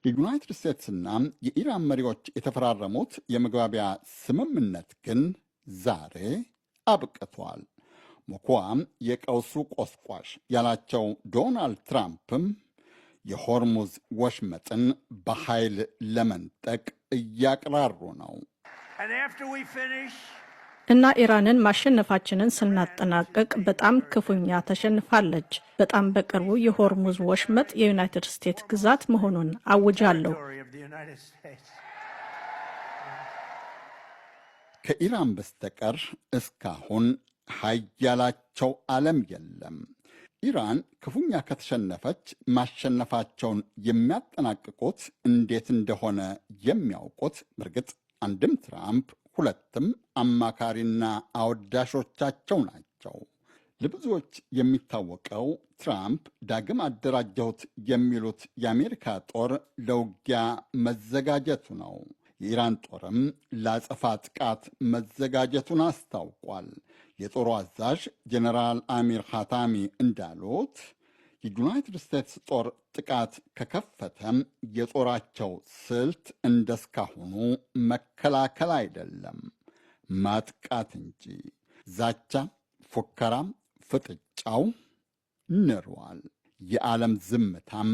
የዩናይትድ ስቴትስና የኢራን መሪዎች የተፈራረሙት የመግባቢያ ስምምነት ግን ዛሬ አብቅቷል። ሞኳም የቀውሱ ቆስቋሽ ያላቸው ዶናልድ ትራምፕም የሆርሙዝ ወሽመጥን በኃይል ለመንጠቅ እያቅራሩ ነው። እና ኢራንን ማሸነፋችንን ስናጠናቀቅ በጣም ክፉኛ ተሸንፋለች። በጣም በቅርቡ የሆርሙዝ ወሽመጥ የዩናይትድ ስቴትስ ግዛት መሆኑን አውጃለሁ። ከኢራን በስተቀር እስካሁን ሀያላቸው ዓለም የለም። ኢራን ክፉኛ ከተሸነፈች ማሸነፋቸውን የሚያጠናቅቁት እንዴት እንደሆነ የሚያውቁት በእርግጥ አንድም ትራምፕ ሁለትም አማካሪና አወዳሾቻቸው ናቸው። ለብዙዎች የሚታወቀው ትራምፕ ዳግም አደራጀሁት የሚሉት የአሜሪካ ጦር ለውጊያ መዘጋጀቱ ነው። የኢራን ጦርም ለአጸፋ ጥቃት መዘጋጀቱን አስታውቋል። የጦሩ አዛዥ ጀኔራል አሚር ኻታሚ እንዳሉት የዩናይትድ ስቴትስ ጦር ጥቃት ከከፈተም የጦራቸው ስልት እንደስካሁኑ መከላከል አይደለም፣ ማጥቃት እንጂ። ዛቻ፣ ፉከራም፣ ፍጥጫው ንሯል። የዓለም ዝምታም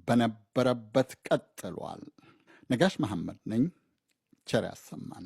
በነበረበት ቀጥሏል። ነጋሽ መሐመድ ነኝ። ቸር ያሰማን።